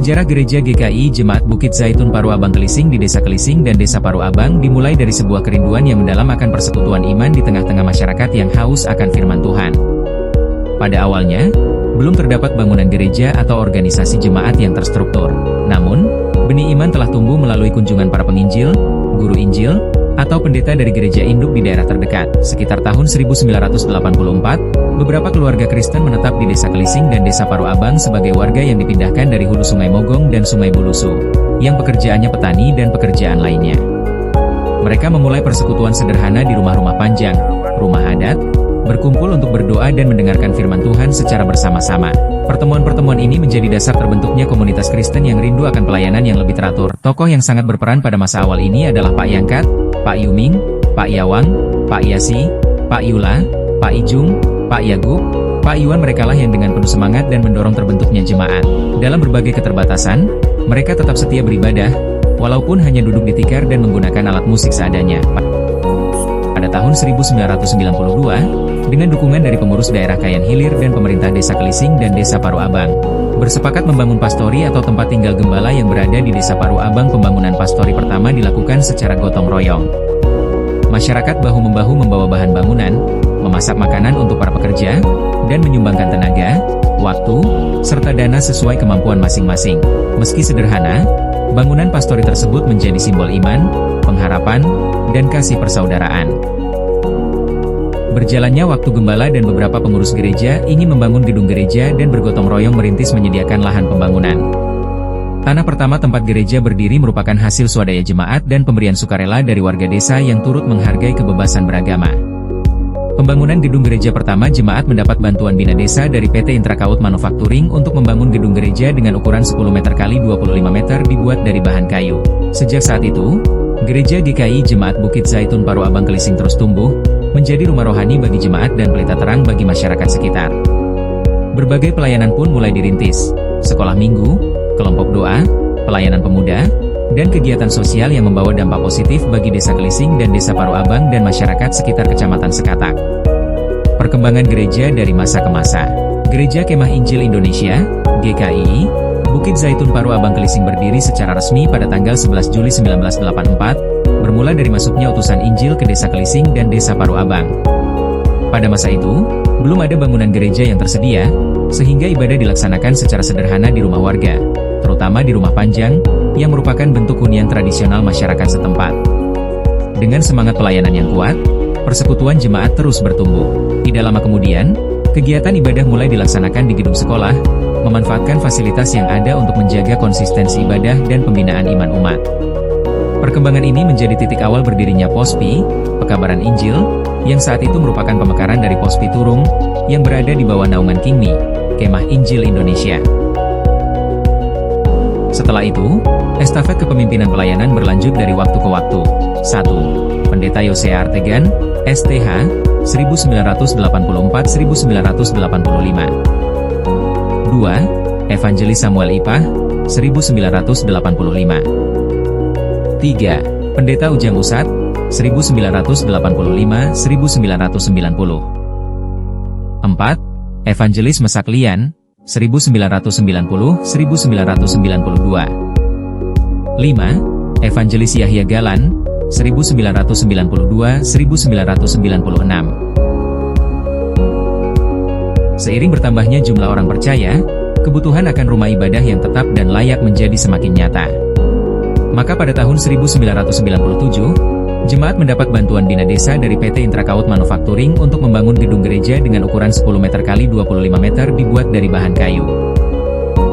Sejarah Gereja GKI Jemaat Bukit Zaitun Paru Abang Kelising di Desa Kelising dan Desa Paru Abang dimulai dari sebuah kerinduan yang mendalam akan persekutuan iman di tengah-tengah masyarakat yang haus akan firman Tuhan. Pada awalnya, belum terdapat bangunan gereja atau organisasi jemaat yang terstruktur. Namun, benih iman telah tumbuh melalui kunjungan para penginjil, guru Injil, atau pendeta dari gereja induk di daerah terdekat. Sekitar tahun 1984, beberapa keluarga Kristen menetap di Desa Kelising dan Desa Paru Abang sebagai warga yang dipindahkan dari hulu Sungai Mogong dan Sungai Bulusu, yang pekerjaannya petani dan pekerjaan lainnya. Mereka memulai persekutuan sederhana di rumah-rumah panjang, rumah adat, berkumpul untuk berdoa dan mendengarkan firman Tuhan secara bersama-sama. Pertemuan-pertemuan ini menjadi dasar terbentuknya komunitas Kristen yang rindu akan pelayanan yang lebih teratur. Tokoh yang sangat berperan pada masa awal ini adalah Pak Yangkat, Pak Yuming, Pak Yawang, Pak Yasi, Pak Yula, Pak Ijung, Pak Yagub, Pak Iwan. Merekalah yang dengan penuh semangat dan mendorong terbentuknya jemaat. Dalam berbagai keterbatasan, mereka tetap setia beribadah, walaupun hanya duduk di tikar dan menggunakan alat musik seadanya. Pada tahun 1992, dengan dukungan dari pengurus daerah Kayan Hilir dan pemerintah Desa Kelising dan Desa Paru Abang, bersepakat membangun pastori atau tempat tinggal gembala yang berada di Desa Paru Abang. Pembangunan pastori pertama dilakukan secara gotong royong. Masyarakat bahu-membahu membawa bahan bangunan, memasak makanan untuk para pekerja, dan menyumbangkan tenaga, waktu, serta dana sesuai kemampuan masing-masing. Meski sederhana, bangunan pastori tersebut menjadi simbol iman, pengharapan, dan kasih persaudaraan. Berjalannya waktu, gembala dan beberapa pengurus gereja ingin membangun gedung gereja dan bergotong royong merintis menyediakan lahan pembangunan. Tanah pertama tempat gereja berdiri merupakan hasil swadaya jemaat dan pemberian sukarela dari warga desa yang turut menghargai kebebasan beragama. Pembangunan gedung gereja pertama jemaat mendapat bantuan bina desa dari PT Intrakaut Manufacturing untuk membangun gedung gereja dengan ukuran 10 meter x 25 meter dibuat dari bahan kayu. Sejak saat itu, Gereja GKI Jemaat Bukit Zaitun Paru Abang Kelising terus tumbuh, menjadi rumah rohani bagi jemaat dan pelita terang bagi masyarakat sekitar. Berbagai pelayanan pun mulai dirintis, sekolah minggu, kelompok doa, pelayanan pemuda, dan kegiatan sosial yang membawa dampak positif bagi Desa Kelising dan Desa Paru Abang dan masyarakat sekitar Kecamatan Sekatak. Perkembangan gereja dari masa ke masa. Gereja Kemah Injil Indonesia, GKI, Bukit Zaitun Paru Abang Kelising berdiri secara resmi pada tanggal 11 Juli 1984, bermula dari masuknya utusan Injil ke Desa Kelising dan Desa Paru Abang. Pada masa itu, belum ada bangunan gereja yang tersedia, sehingga ibadah dilaksanakan secara sederhana di rumah warga, terutama di rumah panjang, yang merupakan bentuk hunian tradisional masyarakat setempat. Dengan semangat pelayanan yang kuat, persekutuan jemaat terus bertumbuh. Tidak lama kemudian, kegiatan ibadah mulai dilaksanakan di gedung sekolah, memanfaatkan fasilitas yang ada untuk menjaga konsistensi ibadah dan pembinaan iman umat. Perkembangan ini menjadi titik awal berdirinya Pospi, Pekabaran Injil, yang saat itu merupakan pemekaran dari Pospi Turung, yang berada di bawah naungan Kingmi, Kemah Injil Indonesia. Setelah itu, estafet kepemimpinan pelayanan berlanjut dari waktu ke waktu. 1. Pendeta Yosea Artegan, STH, 1984-1985. 2. Evangelis Samuel Ipah, 1985. 3. Pendeta Ujang Usat, 1985-1990. 4. Evangelis Mesaklian, 1990-1992. 5. Evangelis Yahya Galan, 1992-1996. Seiring bertambahnya jumlah orang percaya, kebutuhan akan rumah ibadah yang tetap dan layak menjadi semakin nyata. Maka pada tahun 1997, jemaat mendapat bantuan bina desa dari PT Intrakaut Manufacturing untuk membangun gedung gereja dengan ukuran 10 meter x 25 meter dibuat dari bahan kayu.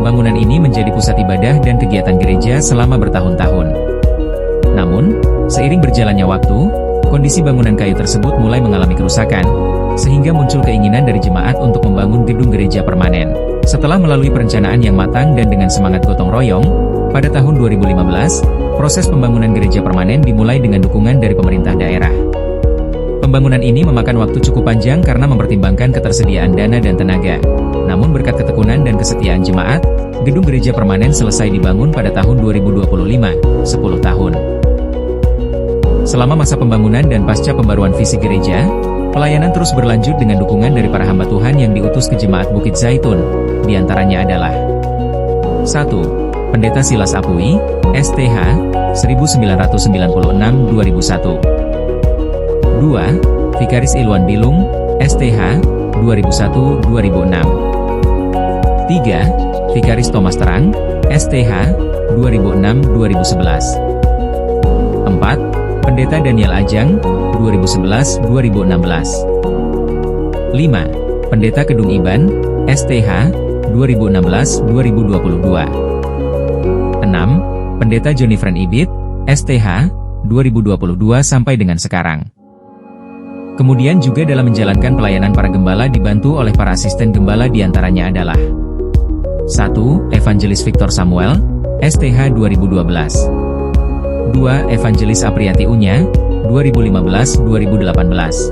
Bangunan ini menjadi pusat ibadah dan kegiatan gereja selama bertahun-tahun. Namun, seiring berjalannya waktu, kondisi bangunan kayu tersebut mulai mengalami kerusakan, sehingga muncul keinginan dari jemaat untuk membangun gedung gereja permanen. Setelah melalui perencanaan yang matang dan dengan semangat gotong royong, pada tahun 2015, proses pembangunan gereja permanen dimulai dengan dukungan dari pemerintah daerah. Pembangunan ini memakan waktu cukup panjang karena mempertimbangkan ketersediaan dana dan tenaga. Namun berkat ketekunan dan kesetiaan jemaat, gedung gereja permanen selesai dibangun pada tahun 2025, 10 tahun. Selama masa pembangunan dan pasca pembaruan visi gereja, pelayanan terus berlanjut dengan dukungan dari para hamba Tuhan yang diutus ke Jemaat Bukit Zaitun. Di antaranya adalah 1. Pendeta Silas Apui, STH, 1996-2001. 2. Vikaris Ilwan Bilung, STH, 2001-2006. 3. Vikaris Thomas Terang, STH, 2006-2011. 4. Pendeta Daniel Ajang, 2011-2016. 5. Pendeta Kedung Iban, STH, 2016-2022. 6. Pendeta Johnny Friend Ibit, STH, 2022 sampai dengan sekarang. Kemudian juga dalam menjalankan pelayanan para gembala dibantu oleh para asisten gembala diantaranya adalah 1. Evangelis Victor Samuel, STH 2012. 2. Evangelis Apriati Unya, 2015-2018.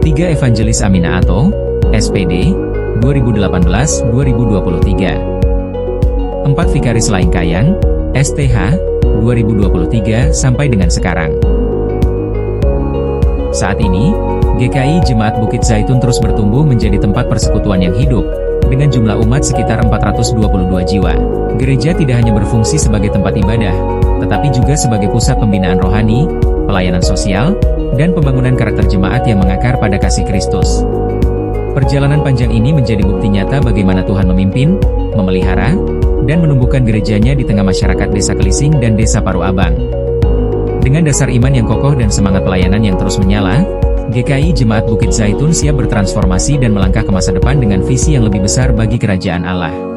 3. Evangelis Amina Ato, SPD, 2018-2023. 4. Vikaris Laingkayang, STH, 2023 sampai dengan sekarang. Saat ini, GKI Jemaat Bukit Zaitun terus bertumbuh menjadi tempat persekutuan yang hidup, dengan jumlah umat sekitar 422 jiwa. Gereja tidak hanya berfungsi sebagai tempat ibadah, tetapi juga sebagai pusat pembinaan rohani, pelayanan sosial, dan pembangunan karakter jemaat yang mengakar pada kasih Kristus. Perjalanan panjang ini menjadi bukti nyata bagaimana Tuhan memimpin, memelihara, dan menumbuhkan gerejanya di tengah masyarakat Desa Kelising dan Desa Paru Abang. Dengan dasar iman yang kokoh dan semangat pelayanan yang terus menyala, GKI Jemaat Bukit Zaitun siap bertransformasi dan melangkah ke masa depan dengan visi yang lebih besar bagi kerajaan Allah.